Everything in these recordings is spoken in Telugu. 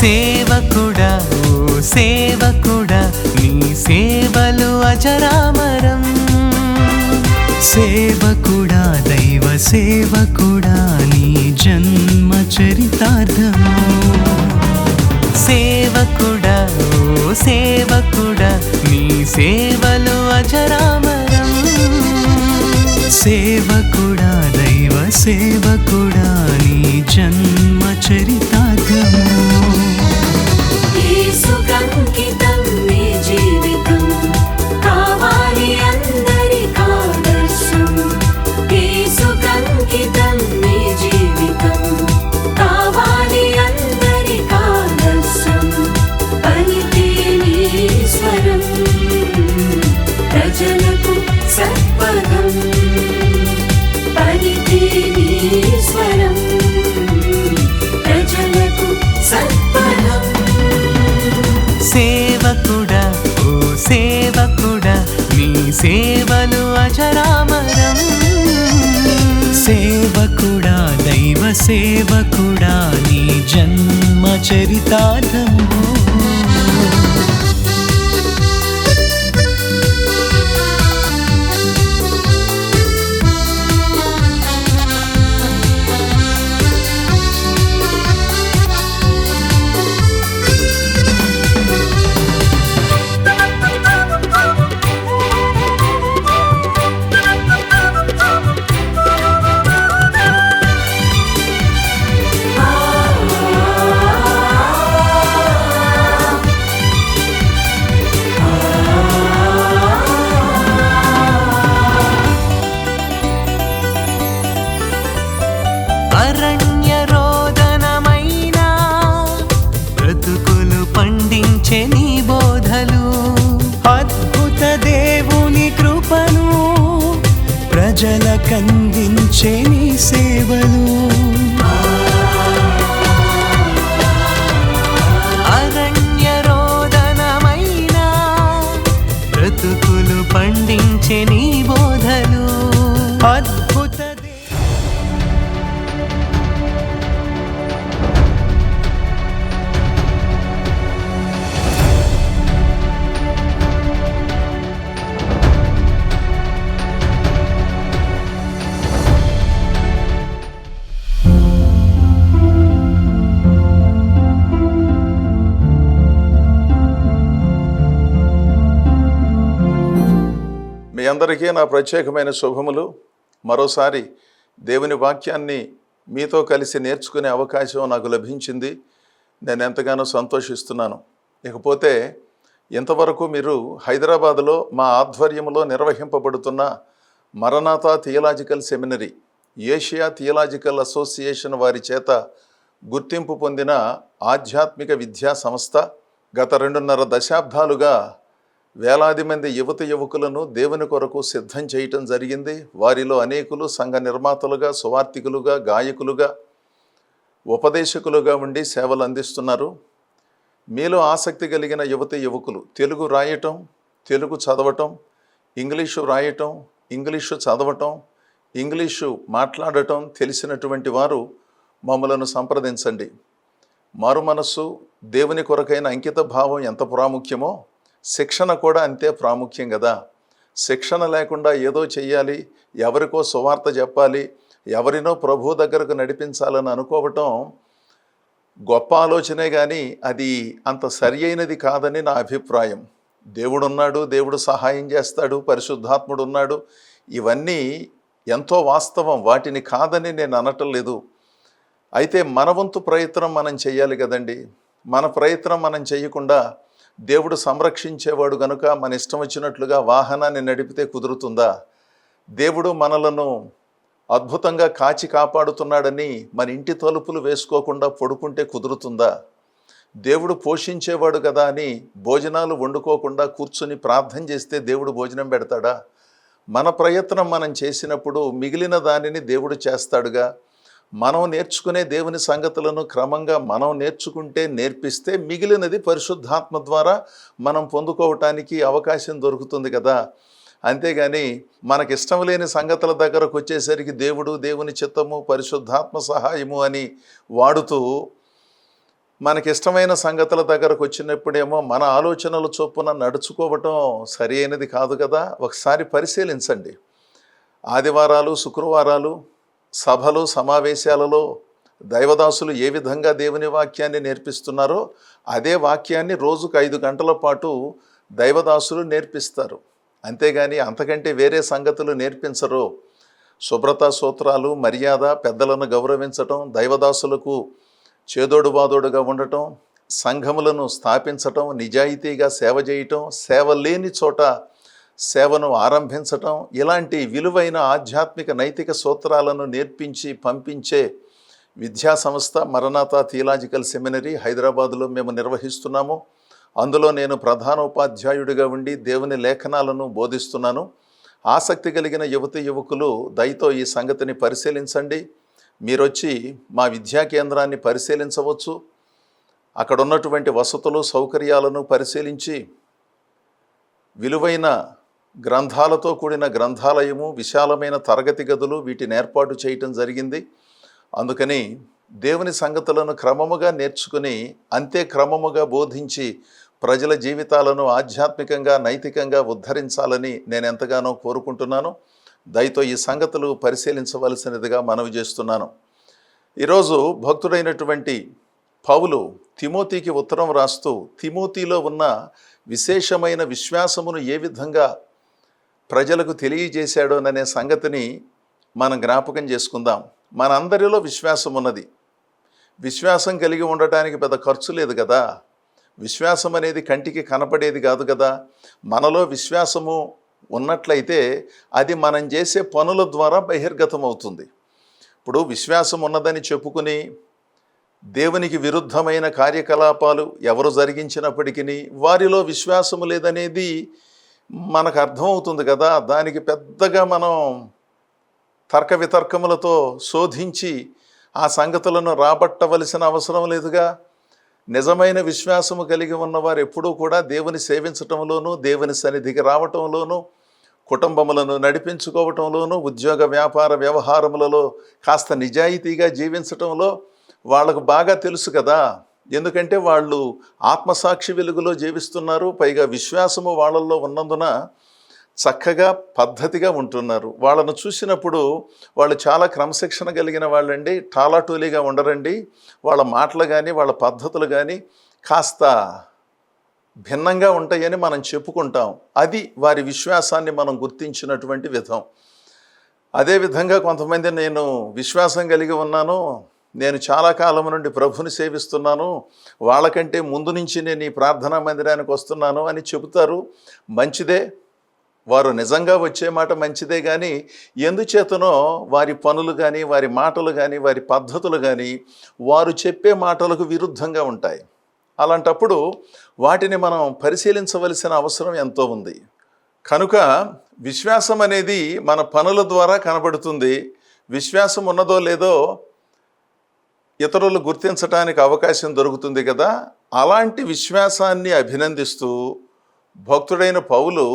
సేవకుడా ఓ సేవకుడా నీ సేవలు అజరామరం. సేవకుడా దైవ సేవకుడా నీ జన్మ చరితార్థము. సేవకుడా ఓ సేవకుడా నీ సేవలు అజరామరం. సేవకుడా దైవ సేవకుడా నీ జన్మ చరితార్థము. యేసుకంకితం నీ జీవితం కావాలి అందరికి ఆదర్శం. యేసుకంకితం నీ జీవితం కావాలి అందరికి ఆదర్శం. పలికే నీ స్వరం ప్రజలకు సత్పథం. పలికే నీ స్వరం ప్రజలకు సత్పథం. సేవకుడా ఓ సేవకుడా నీ సేవలు అజరామరం. సేవకుడా దైవ సేవకుడా నీ జన్మ చరితార్థము. అరణ్య రోదనమైనా బ్రతుకులు పండించే నీ బోధలు. అద్భుత దేవుని కృపను ప్రజలకందించే నీ సేవలు. అరణ్య రోదనమైనా బ్రతుకులు పండించే నీ బోధలు. అద్భుత మీ అందరికీ నా ప్రత్యేకమైన శుభములు. మరోసారి దేవుని వాక్యాన్ని మీతో కలిసి నేర్చుకునే అవకాశం నాకు లభించింది. నేను ఎంతగానో సంతోషిస్తున్నాను. ఇకపోతే ఇంతవరకు మీరు హైదరాబాదులో మా ఆధ్వర్యంలో నిర్వహింపబడుతున్న Maranatha theological seminary, Asia theological association వారి చేత గుర్తింపు పొందిన ఆధ్యాత్మిక విద్యా సంస్థ. గత 2.5 దశాబ్దాలుగా వేలాది మంది యువకులను దేవుని కొరకు సిద్ధం చేయటం జరిగింది. వారిలో అనేకులు సంఘ నిర్మాతలుగా, సువార్థికులుగా, గాయకులుగా, ఉపదేశకులుగా ఉండి సేవలు అందిస్తున్నారు. మీలో ఆసక్తి కలిగిన యువకులు తెలుగు రాయటం, తెలుగు చదవటం, ఇంగ్లీషు రాయటం, ఇంగ్లీషు చదవటం, ఇంగ్లీషు మాట్లాడటం తెలిసినటువంటి వారు మమ్మలను సంప్రదించండి. మారు మనస్సు, దేవుని కొరకైన అంకిత భావం ఎంత ప్రాముఖ్యమో శిక్షణ కూడా అంతే ప్రాముఖ్యం కదా. శిక్షణ లేకుండా ఏదో చెయ్యాలి, ఎవరికో సువార్త చెప్పాలి, ఎవరినో ప్రభు దగ్గరకు నడిపించాలని అనుకోవటం గొప్ప ఆలోచనే, కానీ అది అంత సరి అయినది కాదని నా అభిప్రాయం. దేవుడున్నాడు, దేవుడు సహాయం చేస్తాడు, పరిశుద్ధాత్ముడు ఉన్నాడు, ఇవన్నీ ఎంతో వాస్తవం, వాటిని కాదని నేను అనటం లేదు. అయితే మన వంతు ప్రయత్నం మనం చెయ్యాలి కదండి. మన ప్రయత్నం మనం చేయకుండా దేవుడు సంరక్షించేవాడు గనుక మన ఇష్టం వచ్చినట్లుగా వాహనాన్ని నడిపితే కుదురుతుందా? దేవుడు మనలను అద్భుతంగా కాచి కాపాడుతున్నాడని మన ఇంటి తలుపులు వేసుకోకుండా పడుకుంటే కుదురుతుందా? దేవుడు పోషించేవాడు కదా అని భోజనాలు వండుకోకుండా కూర్చుని ప్రార్థన చేస్తే దేవుడు భోజనం పెడతాడా? మన ప్రయత్నం మనం చేసినప్పుడు మిగిలిన దానిని దేవుడు చేస్తాడుగా. మనం నేర్చుకునే దేవుని సంగతులను క్రమంగా మనం నేర్చుకుంటే, నేర్పిస్తే మిగిలినది పరిశుద్ధాత్మ ద్వారా మనం పొందుకోవటానికి అవకాశం దొరుకుతుంది కదా. అంతేగాని మనకిష్టం లేని సంగతుల దగ్గరకు వచ్చేసరికి దేవుడు, దేవుని చిత్తము, పరిశుద్ధాత్మ సహాయము అని వాడుతూ మనకిష్టమైన సంగతుల దగ్గరకు వచ్చినప్పుడేమో మన ఆలోచనల చొప్పున నడుచుకోవటం సరి అయినది కాదు కదా. ఒకసారి పరిశీలించండి. ఆదివారాలు, శుక్రవారాలు, సభలు, సమావేశాలలో దైవదాసులు ఏ విధంగా దేవుని వాక్యాన్ని నేర్పిస్తున్నారో అదే వాక్యాన్ని రోజుకు 5 గంటల పాటు దైవదాసులు నేర్పిస్తారు. అంతేగాని అంతకంటే వేరే సంగతులు నేర్పించరు. శుభ్రతా సూత్రాలు, మర్యాద, పెద్దలను గౌరవించటం, దైవదాసులకు చేదోడు బాదోడుగా ఉండటం, సంఘములను స్థాపించటం, నిజాయితీగా సేవ చేయటం, సేవ లేని చోట సేవను ఆరంభించటం, ఇలాంటి విలువైన ఆధ్యాత్మిక నైతిక సూత్రాలను నేర్పించి పంపించే విద్యా సంస్థ మరణాత థియలాజికల్ సెమినరీ హైదరాబాదులో మేము నిర్వహిస్తున్నాము. అందులో నేను ప్రధాన ఉపాధ్యాయుడిగా ఉండి దేవుని లేఖనాలను బోధిస్తున్నాను. ఆసక్తి కలిగిన యువతి యువకులు దయతో ఈ సంగతిని పరిశీలించండి. మీరొచ్చి మా విద్యా కేంద్రాన్ని పరిశీలించవచ్చు. అక్కడ ఉన్నటువంటి వసతులు, సౌకర్యాలను పరిశీలించి విలువైన గ్రంథాలతో కూడిన గ్రంథాలయము, విశాలమైన తరగతి గదులు వీటిని ఏర్పాటు చేయటం జరిగింది. అందుకని దేవుని సంగతులను క్రమముగా నేర్చుకుని అంతే క్రమముగా బోధించి ప్రజల జీవితాలను ఆధ్యాత్మికంగా, నైతికంగా ఉద్ధరించాలని నేను ఎంతగానో కోరుకుంటున్నాను. దయతో ఈ సంగతులు పరిశీలించవలసినదిగా మనవి చేస్తున్నాను. ఈరోజు భక్తుడైనటువంటి పౌలు తిమోతికి ఉత్తరం రాస్తూ తిమోతిలో ఉన్న విశేషమైన విశ్వాసమును ఏ విధంగా ప్రజలకు తెలియజేశాడోననే సంగతిని మనం జ్ఞాపకం చేసుకుందాం. మనందరిలో విశ్వాసం ఉన్నది. విశ్వాసం కలిగి ఉండటానికి పెద్ద ఖర్చు లేదు కదా. విశ్వాసం అనేది కంటికి కనపడేది కాదు కదా. మనలో విశ్వాసము ఉన్నట్లయితే అది మనం చేసే పనుల ద్వారా బహిర్గతం అవుతుంది. ఇప్పుడు విశ్వాసం ఉన్నదని చెప్పుకుని దేవునికి విరుద్ధమైన కార్యకలాపాలు ఎవరు జరిగించినప్పటికీ వారిలో విశ్వాసము లేదనేది మనకు అర్థమవుతుంది కదా. దానికి పెద్దగా మనం తర్క వితర్కములతో శోధించి ఆ సంగతులను రాబట్టవలసిన అవసరం లేదుగా. నిజమైన విశ్వాసము కలిగి ఉన్నవారు ఎప్పుడూ కూడా దేవుని సేవించటంలోనూ, దేవుని సన్నిధికి రావటంలోనూ, కుటుంబములను నడిపించుకోవటంలోనూ, ఉద్యోగ వ్యాపార వ్యవహారములలో కాస్త నిజాయితీగా జీవించటంలో వాళ్ళకు బాగా తెలుసు కదా. ఎందుకంటే వాళ్ళు ఆత్మసాక్షి వెలుగులో జీవిస్తున్నారు. పైగా విశ్వాసము వాళ్ళల్లో ఉన్నందున చక్కగా పద్ధతిగా ఉంటున్నారు. వాళ్ళను చూసినప్పుడు వాళ్ళు చాలా క్రమశిక్షణ కలిగిన వాళ్ళండి, టాలాటూలీగా ఉండరండి. వాళ్ళ మాటలు కానీ వాళ్ళ పద్ధతులు కానీ కాస్త భిన్నంగా ఉంటాయని మనం చెప్పుకుంటాం. అది వారి విశ్వాసాన్ని మనం గుర్తించినటువంటి విధం. అదేవిధంగా కొంతమంది నేను విశ్వాసం కలిగి ఉన్నాను, నేను చాలా కాలం నుండి ప్రభుని సేవిస్తున్నాను, వాళ్ళకంటే ముందు నుంచి నేను ఈ ప్రార్థనా మందిరానికి వస్తున్నాను అని చెబుతారు. మంచిదే, వారు నిజంగా వచ్చే మాట మంచిదే. కానీ ఎందుచేతనో వారి పనులు కానీ, వారి మాటలు కానీ, వారి పద్ధతులు కానీ వారు చెప్పే మాటలకు విరుద్ధంగా ఉంటాయి. అలాంటప్పుడు వాటిని మనం పరిశీలించవలసిన అవసరం ఎంతో ఉంది. కనుక విశ్వాసం అనేది మన పనుల ద్వారా కనబడుతుంది. విశ్వాసం ఉన్నదో లేదో ఇతరులు గుర్తించడానికి అవకాశం దొరుకుతుంది కదా. అలాంటి విశ్వాసాన్ని అభినందిస్తూ భక్తుడైన పౌలు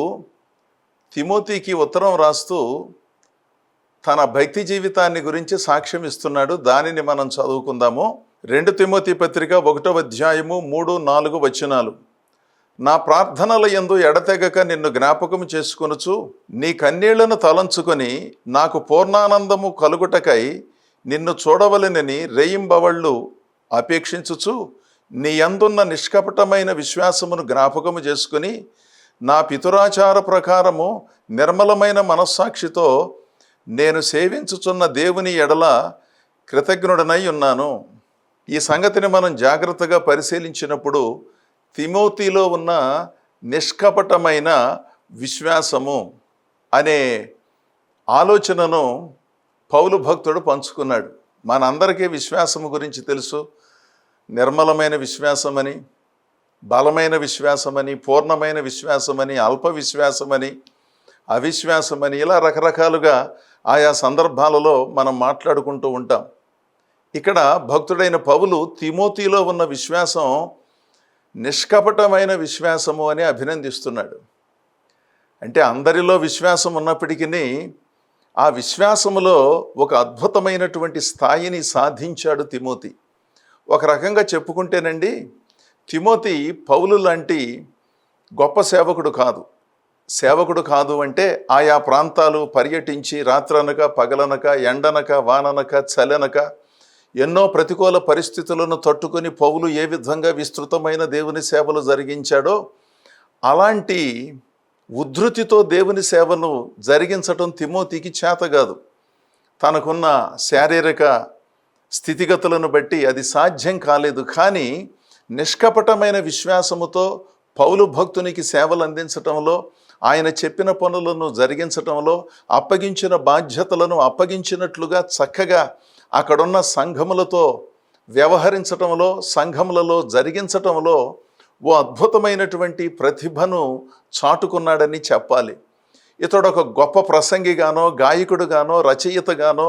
తిమోతికి ఉత్తరం రాస్తూ తన భక్తి జీవితాన్ని గురించి సాక్ష్యం ఇస్తున్నాడు. దానిని మనం చదువుకుందాము. 2 తిమోతి పత్రిక 1వ అధ్యాయము 3-4 వచనాలు. నా ప్రార్థనల యందు ఎడతెగక నిన్ను జ్ఞాపకము చేసుకొనుచు నీ కన్నీళ్లను తలంచుకొని నాకు పూర్ణానందము కలుగుటకై నిన్ను చూడవలెనని రేయింబవళ్ళు అపేక్షించుచు నీ యందున్న నిష్కపటమైన విశ్వాసమును జ్ఞాపకము చేసుకుని నా పితురాచార ప్రకారము నిర్మలమైన మనస్సాక్షితో నేను సేవించుచున్న దేవుని ఎడల కృతజ్ఞుడనై ఉన్నాను. ఈ సంగతిని మనం జాగ్రత్తగా పరిశీలించినప్పుడు తిమోతిలో ఉన్న నిష్కపటమైన విశ్వాసము అనే ఆలోచనను పౌలు భక్తుడు పంచుకున్నాడు. మనందరికీ విశ్వాసము గురించి తెలుసు. నిర్మలమైన విశ్వాసమని, బలమైన విశ్వాసమని, పూర్ణమైన విశ్వాసమని, అల్ప విశ్వాసమని, అవిశ్వాసమని, ఇలా రకరకాలుగా ఆయా సందర్భాలలో మనం మాట్లాడుకుంటూ ఉంటాం. ఇక్కడ భక్తుడైన పౌలు తిమోతిలో ఉన్న విశ్వాసం నిష్కపటమైన విశ్వాసము అని అభినందిస్తున్నాడు. అంటే అందరిలో విశ్వాసం ఉన్నప్పటికీ ఆ విశ్వాసములో ఒక అద్భుతమైనటువంటి స్థాయిని సాధించాడు తిమోతి. ఒక రకంగా చెప్పుకుంటేనండి, తిమోతి పౌలు లాంటి గొప్ప సేవకుడు కాదు అంటే ఆయా ప్రాంతాలు పర్యటించి రాత్రనక పగలనక ఎండనక వాననక చలనక ఎన్నో ప్రతికూల పరిస్థితులను తట్టుకొని పౌలు ఏ విధంగా విస్తృతమైన దేవుని సేవలు జరిగించాడో అలాంటి ఉద్ధృతితో దేవుని సేవను జరిగించటం తిమోతికి చేత కాదు. తనకున్న శారీరక స్థితిగతులను బట్టి అది సాధ్యం కాలేదు. కానీ నిష్కపటమైన విశ్వాసముతో పౌలు భక్తునికి సేవలు అందించటంలో, ఆయన చెప్పిన పనులను జరిగించటంలో, అప్పగించిన బాధ్యతలను అప్పగించినట్లుగా చక్కగా అక్కడున్న సంఘములతో వ్యవహరించటంలో, సంఘములలో జరిగించటంలో ఓ అద్భుతమైనటువంటి ప్రతిభను చాటుకున్నాడని చెప్పాలి. ఇతడు ఒక గొప్ప ప్రసంగిగానో, గాయకుడుగానో, రచయితగానో,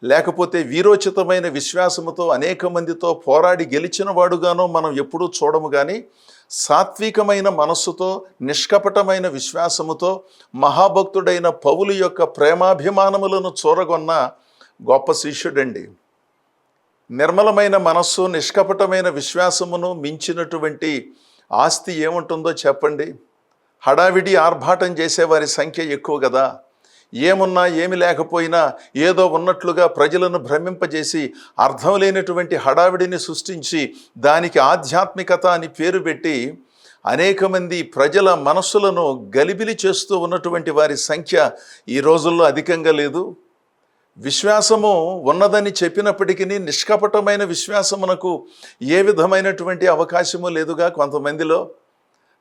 లేకపోతే వీరోచితమైన విశ్వాసముతో అనేక మందితో పోరాడి గెలిచిన వాడుగానో మనం ఎప్పుడూ చూడము. కానీ సాత్వికమైన మనస్సుతో, నిష్కపటమైన విశ్వాసముతో మహాభక్తుడైన పౌలు యొక్క ప్రేమాభిమానములను చూరగొన్న గొప్ప శిష్యుడండి. నిర్మలమైన మనస్సు, నిష్కపటమైన విశ్వాసమును మించినటువంటి ఆస్తి ఏముంటుందో చెప్పండి. హడావిడి ఆర్భాటం చేసేవారి సంఖ్య ఎక్కువ కదా. ఏమున్నా ఏమి లేకపోయినా ఏదో ఉన్నట్లుగా ప్రజలను భ్రమింపజేసి అర్థం లేనటువంటి హడావిడిని సృష్టించి దానికి ఆధ్యాత్మికత అని పేరు పెట్టి అనేక మంది ప్రజల మనస్సులను గలిబిలి చేస్తూ ఉన్నటువంటి వారి సంఖ్య ఈ రోజుల్లో అధికంగా లేదు. విశ్వాసము ఉన్నదని చెప్పినప్పటికీ నిష్కపటమైన విశ్వాసమునకు ఏ విధమైనటువంటి అవకాశము లేదుగా. కొంతమందిలో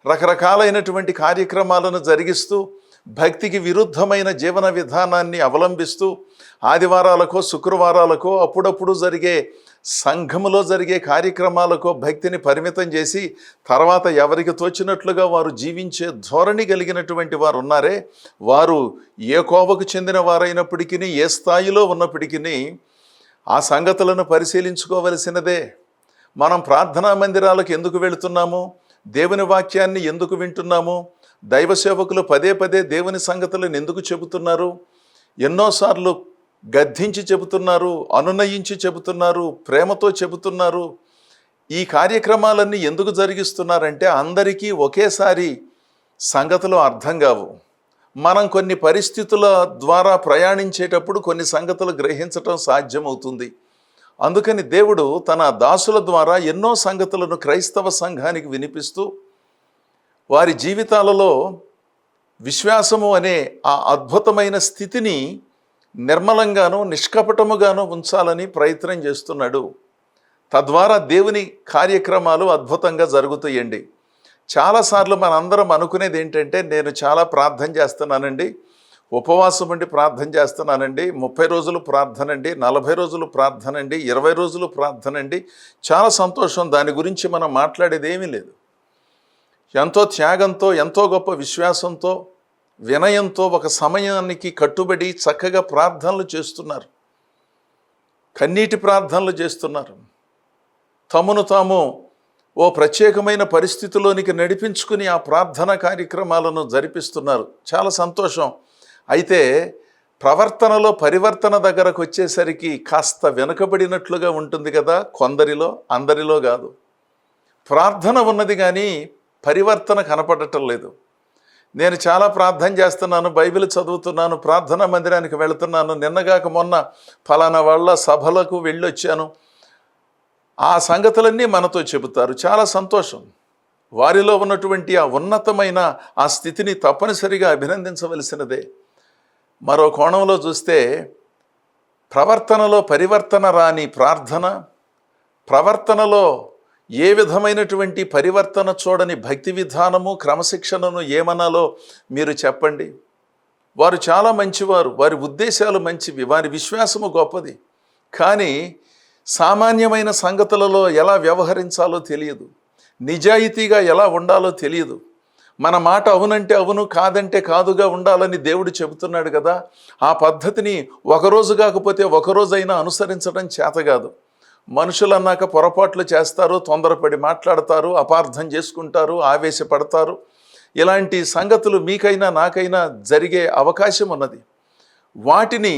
రకరకాలైనటువంటి కార్యక్రమాలను జరిగిస్తూ భక్తికి విరుద్ధమైన జీవన విధానాన్ని అవలంబిస్తూ ఆదివారాలకో శుక్రవారాలకో అప్పుడప్పుడు జరిగే సంఘములో జరిగే కార్యక్రమాలకో భక్తిని పరిమితం చేసి తర్వాత ఎవరికి తోచినట్లుగా వారు జీవించే ధోరణి కలిగినటువంటి వారు ఉన్నారే, వారు ఏ కోవకు చెందిన వారైనప్పటికీ, ఏ స్థాయిలో ఉన్నప్పటికీ ఆ సంగతులను పరిశీలించుకోవలసినదే. మనం ప్రార్థనా మందిరాలకు ఎందుకు వెళుతున్నాము? దేవుని వాక్యాన్ని ఎందుకు వింటున్నాము? దైవ సేవకులు పదే పదే దేవుని సంగతులను ఎందుకు చెబుతున్నారు? ఎన్నోసార్లు గద్దించి చెబుతున్నారు, అనునయించి చెబుతున్నారు, ప్రేమతో చెబుతున్నారు. ఈ కార్యక్రమాలన్నీ ఎందుకు జరిగిస్తున్నారంటే అందరికీ ఒకేసారి సంగతులు అర్థం కావు. మనం కొన్ని పరిస్థితుల ద్వారా ప్రయాణించేటప్పుడు కొన్ని సంగతులు గ్రహించటం సాధ్యమవుతుంది. అందుకని దేవుడు తన దాసుల ద్వారా ఎన్నో సంగతులను క్రైస్తవ సంఘానికి వినిపిస్తూ వారి జీవితాలలో విశ్వాసము అనే ఆ అద్భుతమైన స్థితిని నిర్మలంగానూ నిష్కపటముగానూ ఉంచాలని ప్రయత్నం చేస్తున్నాడు. తద్వారా దేవుని కార్యక్రమాలు అద్భుతంగా జరుగుతాయండి. చాలాసార్లు మనందరం అనుకునేది ఏంటంటే, నేను చాలా ప్రార్థన చేస్తున్నానండి, ఉపవాసం ఉండి ప్రార్థన చేస్తున్నానండి, 30 రోజులు ప్రార్థనండి, 40 రోజులు ప్రార్థనండి, 20 రోజులు ప్రార్థనండి, చాలా సంతోషం. దాని గురించి మనం మాట్లాడేది ఏమీ లేదు. ఎంతో త్యాగంతో, ఎంతో గొప్ప విశ్వాసంతో, వినయంతో ఒక సమయానికి కట్టుబడి చక్కగా ప్రార్థనలు చేస్తున్నారు, కన్నీటి ప్రార్థనలు చేస్తున్నారు, తమను తాము ఓ ప్రత్యేకమైన పరిస్థితిలోనికి నడిపించుకుని ఆ ప్రార్థన కార్యక్రమాలను జరిపిస్తున్నారు. చాలా సంతోషం. అయితే ప్రవర్తనలో పరివర్తన దగ్గరకు వచ్చేసరికి కాస్త వెనుకబడినట్లుగా ఉంటుంది కదా కొందరిలో, అందరిలో కాదు. ప్రార్థన ఉన్నది కానీ పరివర్తన కనపడటం లేదు. నేను చాలా ప్రార్థన చేస్తున్నాను, బైబిల్ చదువుతున్నాను, ప్రార్థనా మందిరానికి వెళుతున్నాను, నిన్నగాక మొన్న ఫలానా వాళ్ళ సభలకు వెళ్ళొచ్చాను, ఆ సంగతులన్నీ మనతో చెబుతారు. చాలా సంతోషం. వారిలో ఉన్నటువంటి ఆ ఉన్నతమైన ఆ స్థితిని తప్పనిసరిగా అభినందించవలసినదే. మరో కోణంలో చూస్తే ప్రవర్తనలో పరివర్తన రాని ప్రార్థన, ప్రవర్తనలో ఏ విధమైనటువంటి పరివర్తన చూడని భక్తి విధానము, క్రమశిక్షణను ఏమనాలో మీరు చెప్పండి. వారు చాలా మంచివారు, వారి ఉద్దేశాలు మంచివి, వారి విశ్వాసము గొప్పది. కానీ సామాన్యమైన సంగతులలో ఎలా వ్యవహరించాలో తెలియదు, నిజాయితీగా ఎలా ఉండాలో తెలియదు. మన మాట అవునంటే అవును, కాదంటే కాదుగా ఉండాలని దేవుడు చెబుతున్నాడు కదా. ఆ పద్ధతిని ఒకరోజు కాకపోతే ఒకరోజైనా అనుసరించడం చేత కాదు. మనుషులు అన్నాక పొరపాట్లు చేస్తారు, తొందరపడి మాట్లాడతారు, అపార్థం చేసుకుంటారు, ఆవేశపడతారు. ఇలాంటి సంగతులు మీకైనా నాకైనా జరిగే అవకాశం ఉన్నది. వాటిని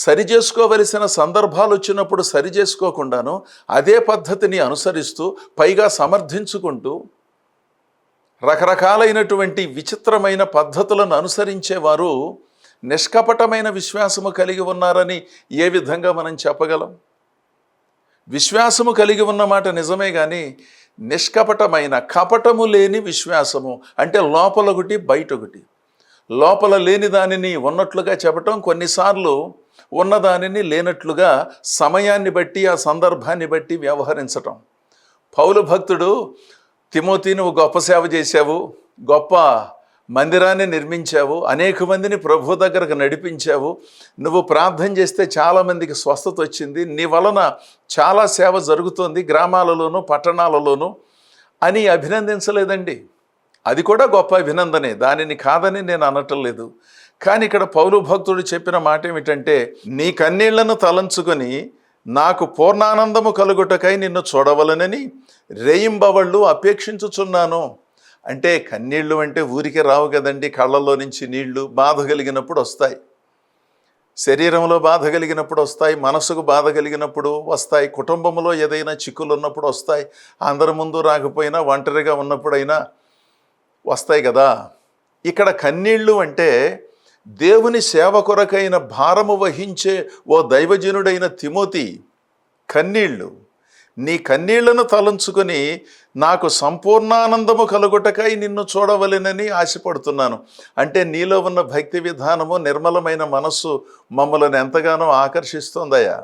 సరి చేసుకోవలసిన సందర్భాలు వచ్చినప్పుడు సరి చేసుకోకుండాను అదే పద్ధతిని అనుసరిస్తూ పైగా సమర్థించుకుంటూ రకరకాలైనటువంటి విచిత్రమైన పద్ధతులను అనుసరించేవారు నిష్కపటమైన విశ్వాసము కలిగి ఉన్నారని ఏ విధంగా మనం చెప్పగలం? విశ్వాసము కలిగి ఉన్నమాట నిజమే, కానీ నిష్కపటమైన కపటము లేని విశ్వాసము అంటే లోపలొకటి బయటొకటి. లోపల లేని దానిని ఉన్నట్లుగా చెప్పటం, కొన్నిసార్లు ఉన్నదానిని లేనట్లుగా సమయాన్ని బట్టి ఆ సందర్భాన్ని బట్టి వ్యవహరించటం. పౌలు భక్తుడు, తిమోతి నువ్వు గొప్ప సేవ చేశావు, గొప్ప మందిరాన్ని నిర్మించావు, అనేక మందిని ప్రభు దగ్గరకు నడిపించావు, నువ్వు ప్రార్థన చేస్తే చాలామందికి స్వస్థత వచ్చింది, నీ వలన చాలా సేవ జరుగుతోంది గ్రామాలలోనూ పట్టణాలలోనూ అని అభినందించలేదండి. అది కూడా గొప్ప అభినందనే, దానిని కాదని నేను అనటం లేదు. కానీ ఇక్కడ పౌలు భక్తుడు చెప్పిన మాట ఏమిటంటే, నీ కన్నీళ్లను తలంచుకొని నాకు పూర్ణానందము కలుగుటకై నిన్ను చూడవలనని రేయింబవళ్ళు అపేక్షించుచున్నాను. అంటే కన్నీళ్ళు అంటే ఊరికే రావు కదండి, కళ్ళల్లో నుంచి నీళ్లు బాధ కలిగినప్పుడు వస్తాయి, శరీరంలో బాధ కలిగినప్పుడు వస్తాయి, మనసుకు బాధ కలిగినప్పుడు వస్తాయి, కుటుంబంలో ఏదైనా చిక్కులు ఉన్నప్పుడు వస్తాయి, అందరి ముందు రాకపోయినా ఒంటరిగా ఉన్నప్పుడైనా వస్తాయి కదా. ఇక్కడ కన్నీళ్ళు అంటే దేవుని సేవ కొరకైన భారము వహించే ఓ దైవజనుడైన తిమోతి కన్నీళ్ళు, నీ కన్నీళ్లను తలంచుకొని నాకు సంపూర్ణానందము కలుగుటకై నిన్ను చూడవలెనని ఆశపడుతున్నాను. అంటే నీలో ఉన్న భక్తి విధానము, నిర్మలమైన మనస్సు మమ్మల్ని ఎంతగానో ఆకర్షిస్తోందయ్యా,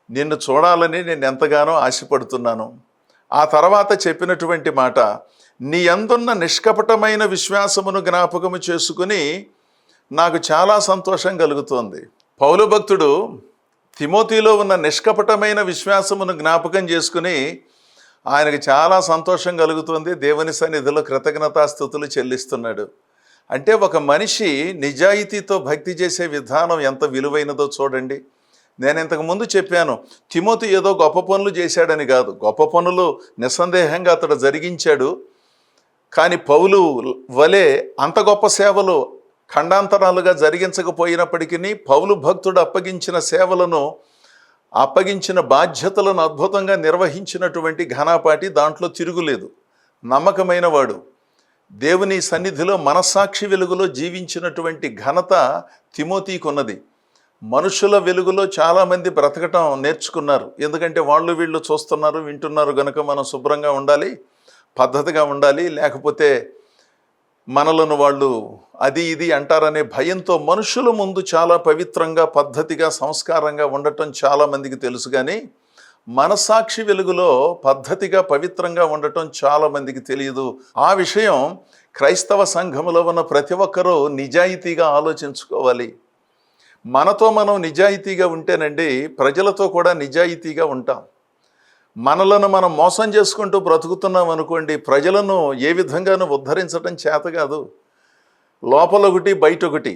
నిన్ను చూడాలని నేను ఎంతగానో ఆశపడుతున్నాను. ఆ తర్వాత చెప్పినటువంటి మాట, నీ యందున్న నిష్కపటమైన విశ్వాసమును జ్ఞాపకము చేసుకుని నాకు చాలా సంతోషం కలుగుతోంది. పౌలు భక్తుడు తిమోతిలో ఉన్న నిష్కపటమైన విశ్వాసమును జ్ఞాపకం చేసుకుని ఆయనకు చాలా సంతోషం కలుగుతుంది, దేవుని సన్నిధిలో కృతజ్ఞతాస్తుతులు చెల్లిస్తున్నాడు. అంటే ఒక మనిషి నిజాయితీతో భక్తి చేసే విధానం ఎంత విలువైనదో చూడండి. నేను ఇంతకుముందు చెప్పాను, తిమోతి ఏదో గొప్ప పనులు చేశాడని కాదు, గొప్ప పనులు నిస్సందేహంగా అతడు జరిగించాడు. కానీ పౌలు వలె అంత గొప్ప సేవలు ఖండాంతరాలుగా జరిగించకపోయినప్పటికీ పౌలు భక్తుడు అప్పగించిన సేవలను, అప్పగించిన బాధ్యతలను అద్భుతంగా నిర్వహించినటువంటి ఘనపాటి దాంట్లో తిరుగులేదు. నమ్మకమైన వాడు, దేవుని సన్నిధిలో మనస్సాక్షి వెలుగులో జీవించినటువంటి ఘనత తిమోతికి ఉన్నది. మనుషుల వెలుగులో చాలామంది బ్రతకటం నేర్చుకున్నారు, ఎందుకంటే వాళ్ళు వీళ్ళు చూస్తున్నారు వింటున్నారు కనుక మనం శుభ్రంగా ఉండాలి, పద్ధతిగా ఉండాలి, లేకపోతే మనలను వాళ్ళు అది ఇది అంటారనే భయంతో మనుషుల ముందు చాలా పవిత్రంగా పద్ధతిగా సంస్కారంగా ఉండటం చాలామందికి తెలుసు. కానీ మనస్సాక్షి వెలుగులో పద్ధతిగా పవిత్రంగా ఉండటం చాలామందికి తెలియదు. ఆ విషయం క్రైస్తవ సంఘములో ఉన్న ప్రతి ఒక్కరూ నిజాయితీగా ఆలోచించుకోవాలి. మనతో మనం నిజాయితీగా ఉంటేనండి ప్రజలతో కూడా నిజాయితీగా ఉంటాం. మనలను మనం మోసం చేసుకుంటూ బ్రతుకుతున్నాం అనుకోండి, ప్రజలను ఏ విధంగానూ ఉద్ధరించడం చేత కాదు. లోపలొకటి బయటొకటి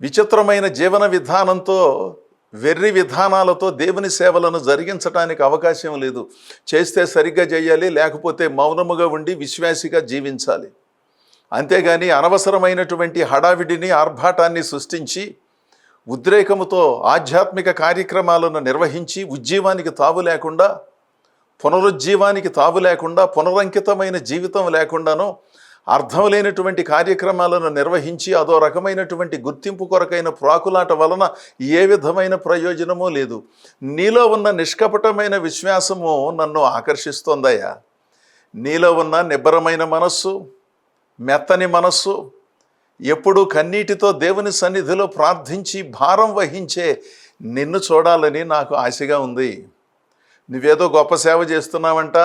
విచిత్రమైన జీవన విధానంతో, వెర్రి విధానాలతో దేవుని సేవలను జరిగించడానికి అవకాశం లేదు. చేస్తే సరిగ్గా చేయాలి, లేకపోతే మౌనముగా ఉండి విశ్వాసిగా జీవించాలి. అంతేగాని అనవసరమైనటువంటి హడావిడిని, ఆర్భాటాన్ని సృష్టించి ఉద్రేకముతో ఆధ్యాత్మిక కార్యక్రమాలను నిర్వహించి ఉజ్జీవానికి తావు లేకుండా, పునరుజ్జీవానికి తావు లేకుండా, పునరంకితమైన జీవితం లేకుండాను అర్థం లేనటువంటి కార్యక్రమాలను నిర్వహించి అదో రకమైనటువంటి గుర్తింపు కొరకైన ప్రాకులాట వలన ఏ విధమైన ప్రయోజనమూ లేదు. నీలో ఉన్న నిష్కపటమైన విశ్వాసము నన్ను ఆకర్షిస్తోందయ్యా. నీలో ఉన్న నిబ్బరమైన మనస్సు, మెత్తని మనస్సు, ఎప్పుడూ కన్నీటితో దేవుని సన్నిధిలో ప్రార్థించి భారం వహించే నిన్ను చూడాలని నాకు ఆశగా ఉంది. నువ్వేదో గొప్ప సేవ చేస్తున్నావంట,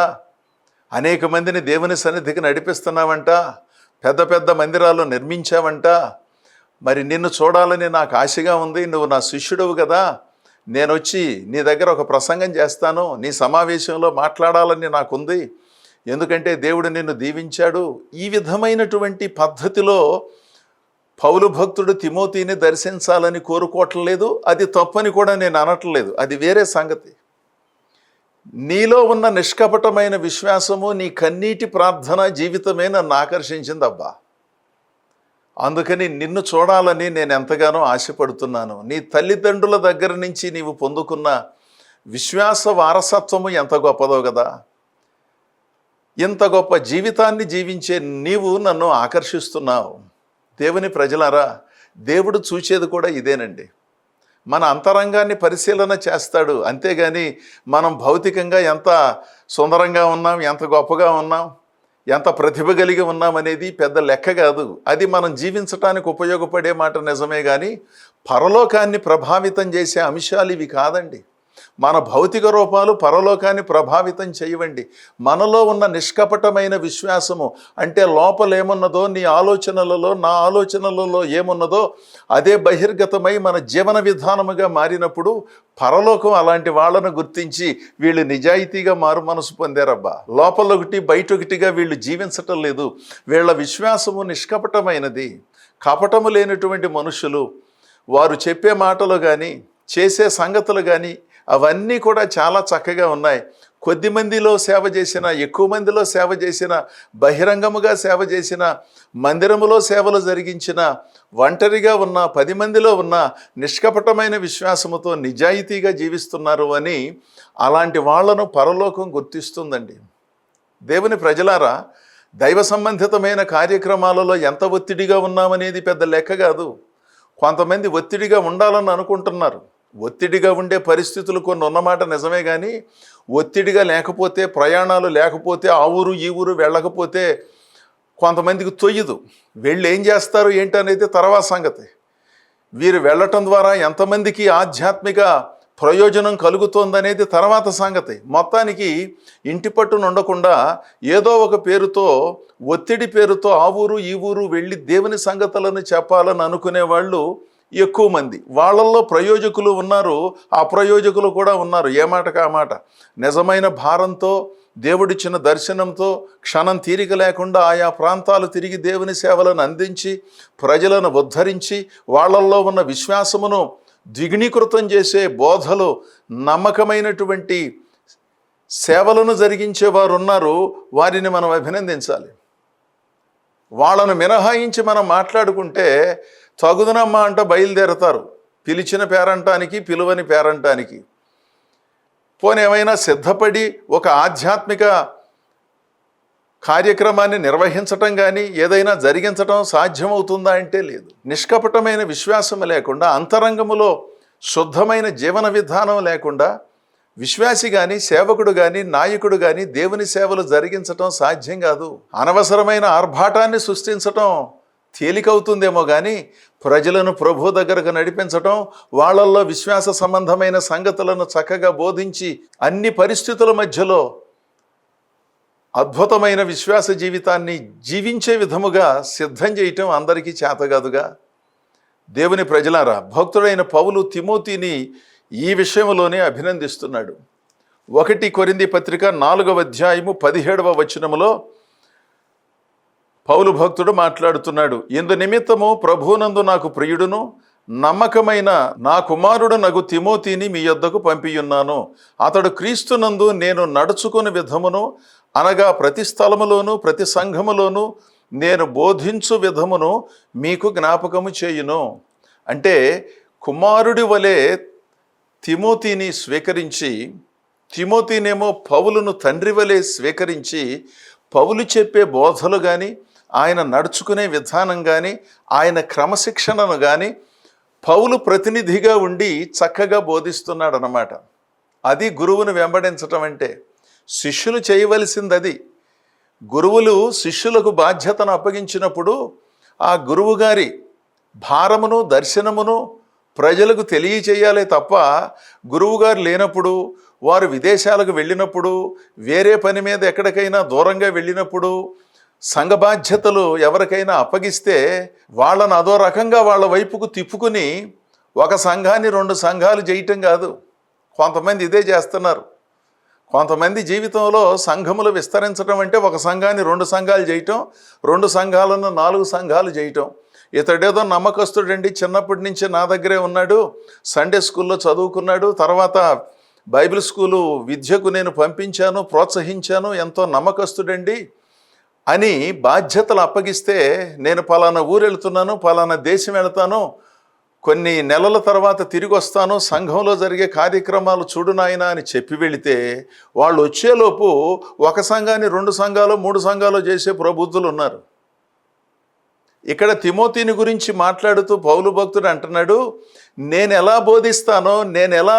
అనేక మందిని దేవుని సన్నిధికి నడిపిస్తున్నావంట, పెద్ద పెద్ద మందిరాలు నిర్మించావంట. మరి నిన్ను చూడాలని నాకు ఆశగా ఉంది. నువ్వు నా శిష్యుడవు కదా, నేను వచ్చి నీ దగ్గర ఒక ప్రసంగం చేస్తాను, నీ సమావేశంలో మాట్లాడాలని నాకుంది, ఎందుకంటే దేవుడు నిన్ను దీవించాడు. ఈ విధమైనటువంటి పద్ధతిలో పౌలు భక్తుడు తిమోతిని దర్శించాలని కోరుకోవట్లేదు. అది తప్పని కూడా నేను అనట్లేదు, అది వేరే సంగతి. నీలో ఉన్న నిష్కపటమైన విశ్వాసము, నీ కన్నీటి ప్రార్థన జీవితమే నన్ను ఆకర్షించింది అబ్బా. అందుకని నిన్ను చూడాలని నేను ఎంతగానో ఆశపడుతున్నాను. నీ తల్లిదండ్రుల దగ్గర నుంచి నీవు పొందుకున్న విశ్వాస వారసత్వము ఎంత గొప్పదో కదా. ఇంత గొప్ప జీవితాన్ని జీవించే నీవు నన్ను ఆకర్షిస్తున్నావు. దేవుని ప్రజలారా, దేవుడు చూచేది కూడా ఇదేనండి. మన అంతరంగాన్ని పరిశీలన చేస్తాడు. అంతేగాని మనం భౌతికంగా ఎంత సుందరంగా ఉన్నాం, ఎంత గొప్పగా ఉన్నాం, ఎంత ప్రతిభ కలిగి ఉన్నామనేది పెద్ద లెక్క కాదు. అది మనం జీవించటానికి ఉపయోగపడే మాట నిజమే, కానీ పరలోకాన్ని ప్రభావితం చేసే అంశాలు ఇవి కాదండి. మన భౌతిక రూపాలు పరలోకాన్ని ప్రభావితం చేయవండి. మనలో ఉన్న నిష్కపటమైన విశ్వాసము, అంటే లోపల ఏమున్నదో, నీ ఆలోచనలలో నా ఆలోచనలలో ఏమున్నదో అదే బహిర్గతమై మన జీవన విధానముగా మారినప్పుడు పరలోకం అలాంటి వాళ్ళను గుర్తించి వీళ్ళు నిజాయితీగా మారు మనసు పొందారబ్బా, లోపల ఒకటి బయట ఒకటిగా వీళ్ళు జీవించటం లేదు, వీళ్ళ విశ్వాసము నిష్కపటమైనది. కపటము లేనటువంటి మనుషులు, వారు చెప్పే మాటలు కానీ చేసే సంగతులు కానీ అవన్నీ కూడా చాలా చక్కగా ఉన్నాయి. కొద్ది మందిలో సేవ చేసిన, ఎక్కువ మందిలో సేవ చేసిన, బహిరంగముగా సేవ చేసిన, మందిరములో సేవలు జరిగించిన, ఒంటరిగా ఉన్న, 10 మందిలో ఉన్న నిష్కపటమైన విశ్వాసముతో నిజాయితీగా జీవిస్తున్నారు అని అలాంటి వాళ్లను పరలోకం గుర్తిస్తుందండి. దేవుని ప్రజలారా, దైవ సంబంధితమైన కార్యక్రమాలలో ఎంత ఒత్తిడిగా ఉన్నామనేది పెద్ద లెక్క కాదు. కొంతమంది ఒత్తిడిగా ఉండాలని అనుకుంటున్నారు. ఒత్తిడిగా ఉండే పరిస్థితులు కొన్ని ఉన్నమాట నిజమే, కానీ ఒత్తిడిగా లేకపోతే, ప్రయాణాలు లేకపోతే, ఆ ఊరు ఈ ఊరు వెళ్ళకపోతే కొంతమందికి తొయ్యదు. వెళ్ళి ఏం చేస్తారు ఏంటనేది తర్వాత సంగతి. వీరు వెళ్ళటం ద్వారా ఎంతమందికి ఆధ్యాత్మిక ప్రయోజనం కలుగుతోందనేది తర్వాత సంగతి. మొత్తానికి ఇంటి పట్టున ఉండకుండా ఏదో ఒక పేరుతో, ఒత్తిడి పేరుతో ఆ ఊరు ఈ ఊరు వెళ్ళి దేవుని సంగతులను చెప్పాలని అనుకునే వాళ్ళు ఎక్కువ మంది. వాళ్ళల్లో ప్రయోజకులు ఉన్నారు, అప్రయోజకులు కూడా ఉన్నారు. ఏ మాటకు ఆ మాట. నిజమైన భారంతో, దేవుడిచ్చిన దర్శనంతో క్షణం తీరిక లేకుండా ఆయా ప్రాంతాలు తిరిగి దేవుని సేవలను అందించి ప్రజలను ఉద్ధరించి వాళ్ళల్లో ఉన్న విశ్వాసమును ద్విగుణీకృతం చేసే బోధలు, నమ్మకమైనటువంటి సేవలను జరిగించేవారు ఉన్నారు. వారిని మనం అభినందించాలి. వాళ్ళను మినహాయించి మనం మాట్లాడుకుంటే తగుదనమ్మా అంట బయలుదేరతారు, పిలిచిన పేరంటానికి, పిలువని పేరంటానికి. పోనీ ఏమైనా సిద్ధపడి ఒక ఆధ్యాత్మిక కార్యక్రమాన్ని నిర్వహించటం కానీ ఏదైనా జరిగించటం సాధ్యమవుతుందా అంటే లేదు. నిష్కపటమైన విశ్వాసం లేకుండా, అంతరంగములో శుద్ధమైన జీవన విధానం లేకుండా విశ్వాసి కానీ, సేవకుడు కానీ, నాయకుడు కానీ దేవుని సేవలు జరిగించటం సాధ్యం కాదు. అనవసరమైన ఆర్భాటాన్ని సృష్టించటం తేలికవుతుందేమో కానీ ప్రజలను ప్రభు దగ్గరకు నడిపించటం, వాళ్ళల్లో విశ్వాస సంబంధమైన సంగతులను చక్కగా బోధించి అన్ని పరిస్థితుల మధ్యలో అద్భుతమైన విశ్వాస జీవితాన్ని జీవించే విధముగా సిద్ధం చేయటం అందరికీ చేతగాదుగా. దేవుని ప్రజలారా, భక్తుడైన పౌలు తిమోతిని ఈ విషయంలోనే అభినందిస్తున్నాడు. 1 కొరింథీ పత్రిక 4వ అధ్యాయము 17వ వచనములో పౌలు భక్తుడు మాట్లాడుతున్నాడు. ఇందు నిమిత్తము ప్రభువునందు నాకు ప్రియుడును నమ్మకమైన నా కుమారుడు నగు తిమోతిని మీ యొద్దకు పంపియున్నాను. అతడు క్రీస్తునందు నేను నడుచుకుని విధమును, అనగా ప్రతి స్థలములోను ప్రతి సంఘములోను నేను బోధించు విధమును మీకు జ్ఞాపకము చేయును. అంటే కుమారుడి వలె తిమోతిని స్వీకరించి, తిమోతినేమో పౌలును తండ్రి వలె స్వీకరించి, పౌలు చెప్పే బోధలు కానీ, ఆయన నడుచుకునే విధానం కానీ, ఆయన క్రమశిక్షణను కానీ పౌలు ప్రతినిధిగా ఉండి చక్కగా బోధిస్తున్నాడు అన్నమాట. అది గురువును వెంబడించటం అంటే. శిష్యులు చేయవలసింది అది. గురువులు శిష్యులకు బాధ్యతను అప్పగించినప్పుడు ఆ గురువు గారి భారమును, దర్శనమును ప్రజలకు తెలియచేయాలే తప్ప, గురువుగారు లేనప్పుడు, వారు విదేశాలకు వెళ్ళినప్పుడు, వేరే పని మీద ఎక్కడికైనా దూరంగా వెళ్ళినప్పుడు సంఘ బాధ్యతలు ఎవరికైనా అప్పగిస్తే వాళ్ళను అదో రకంగా వాళ్ళ వైపుకు తిప్పుకుని ఒక సంఘాన్ని 2 సంఘాలు చేయటం కాదు. కొంతమంది ఇదే చేస్తున్నారు. కొంతమంది జీవితంలో సంఘములు విస్తరించడం అంటే ఒక సంఘాన్ని 2 సంఘాలు చేయటం, 2 సంఘాలను 4 సంఘాలు చేయటం. ఇతడేదో నమ్మకస్తుడండి, చిన్నప్పటి నుంచి నా దగ్గరే ఉన్నాడు, సండే స్కూల్లో చదువుకున్నాడు, తర్వాత బైబిల్ స్కూలు విద్యకు నేను పంపించాను, ప్రోత్సహించాను, ఎంతో నమ్మకస్తుడండి, అని బాధ్యతలు అప్పగిస్తే, నేను పలానా ఊరు వెళ్తున్నాను, పలానా దేశం వెళ్తాను, కొన్ని నెలల తర్వాత తిరిగి వస్తాను, సంఘంలో జరిగే కార్యక్రమాలు చూడు నాయనా అని చెప్పి వెళితే, వాళ్ళు వచ్చేలోపు ఒక సంఘాన్ని 2 సంఘాలు 3 సంఘాలు చేసే ప్రబుద్ధులు ఉన్నారు. ఇక్కడ తిమోతిని గురించి మాట్లాడుతూ పౌలు భక్తుడు అంటున్నాడు, నేను ఎలా బోధిస్తానో, నేను ఎలా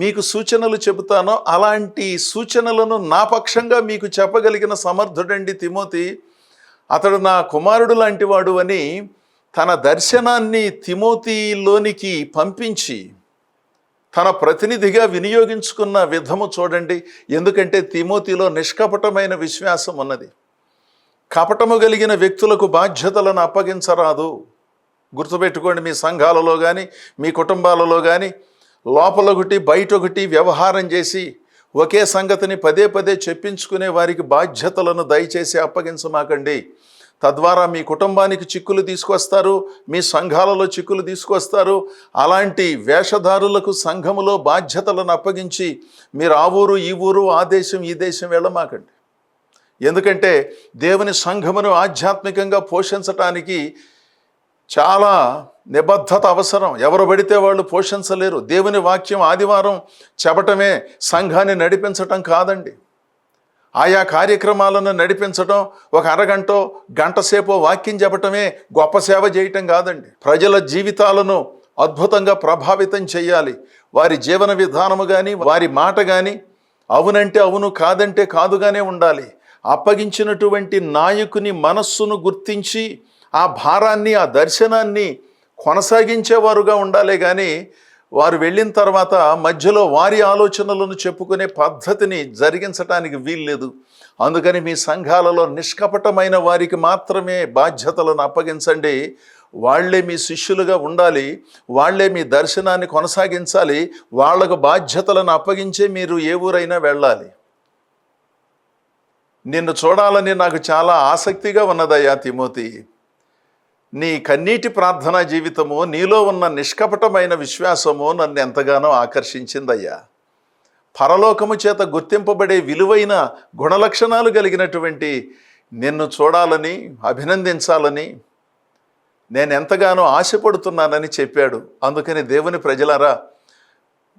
మీకు సూచనలు చెబుతానో అలాంటి సూచనలను నా పక్షంగా మీకు చెప్పగలిగిన సమర్థుడండి తిమోతి. అతడు నా కుమారుడు లాంటి వాడు అని తన దర్శనాన్ని తిమోతిలోనికి పంపించి తన ప్రతినిధిగా వినియోగించుకున్న విధము చూడండి. ఎందుకంటే తిమోతిలో నిష్కపటమైన విశ్వాసం ఉన్నది. కపటము కలిగిన వ్యక్తులకు బాధ్యతలను అప్పగించరాదు. గుర్తుపెట్టుకోండి, మీ సంఘాలలో కానీ మీ కుటుంబాలలో కానీ లోపలొకటి బయటొకటి వ్యవహారం చేసి ఒకే సంగతిని పదే పదే చెప్పించుకునే వారికి బాధ్యతలను దయచేసి అప్పగించమాకండి. తద్వారా మీ కుటుంబానికి చిక్కులు తీసుకొస్తారు, మీ సంఘాలలో చిక్కులు తీసుకొస్తారు. అలాంటి వేషధారులకు సంఘములో బాధ్యతలను అప్పగించి మీరు ఆ ఊరు ఈ ఊరు, ఆ దేశం ఈ దేశం వెళ్ళమాకండి. ఎందుకంటే దేవుని సంఘమును ఆధ్యాత్మికంగా పోషించటానికి చాలా నిబద్ధత అవసరం. ఎవరు పడితే వాళ్ళు పోషించలేరు. దేవుని వాక్యం ఆదివారం చెప్పటమే సంఘాన్ని నడిపించటం కాదండి. ఆయా కార్యక్రమాలను నడిపించటం, ఒక అరగంట గంట సేపు వాక్యం చెప్పటమే గొప్ప సేవ చేయటం కాదండి. ప్రజల జీవితాలను అద్భుతంగా ప్రభావితం చేయాలి. వారి జీవన విధానము కానీ వారి మాట కానీ అవునంటే అవును, కాదంటే కాదుగానే ఉండాలి. అప్పగించినటువంటి నాయకుని మనస్సును గుర్తించి ఆ భారాన్ని, ఆ దర్శనాన్ని కొనసాగించేవారుగా ఉండాలి. కానీ వారు వెళ్ళిన తర్వాత మధ్యలో వారి ఆలోచనలను చెప్పుకునే పద్ధతిని జరిగించడానికి వీల్లేదు. అందుకని మీ సంఘాలలో నిష్కపటమైన వారికి మాత్రమే బాధ్యతలను అప్పగించండి. వాళ్లే మీ శిష్యులుగా ఉండాలి, వాళ్లే మీ దర్శనాన్ని కొనసాగించాలి. వాళ్లకు బాధ్యతలను అప్పగించే మీరు ఏ ఊరైనా వెళ్ళాలి. నిన్ను చూడాలని నాకు చాలా ఆసక్తిగా ఉన్నదయ్యా తిమోతి. నీ కన్నీటి ప్రార్థనా జీవితము, నీలో ఉన్న నిష్కపటమైన విశ్వాసము నన్ను ఎంతగానో ఆకర్షించిందయ్యా. పరలోకము చేత గుర్తింపబడే విలువైన గుణలక్షణాలు కలిగినటువంటి నిన్ను చూడాలని, అభినందించాలని నేను ఎంతగానో ఆశపడుతున్నానని చెప్పాడు. అందుకని దేవుని ప్రజలారా,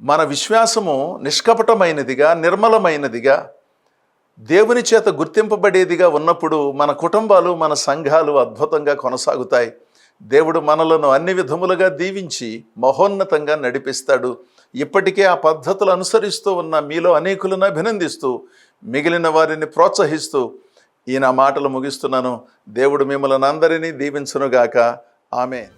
మన విశ్వాసము నిష్కపటమైనదిగా, నిర్మలమైనదిగా, దేవుని చేత గుర్తింపబడేదిగా ఉన్నప్పుడు మన కుటుంబాలు, మన సంఘాలు అద్భుతంగా కొనసాగుతాయి. దేవుడు మనలను అన్ని విధములుగా దీవించి మహోన్నతంగా నడిపిస్తాడు. ఇప్పటికే ఆ పద్ధతులు అనుసరిస్తూ ఉన్న మీలో అనేకులను అభినందిస్తూ, మిగిలిన వారిని ప్రోత్సహిస్తూ ఈ నా మాటలు ముగిస్తున్నాను. దేవుడు మిమ్మల్ని అందరినీ దీవించునుగాక. ఆమేన్.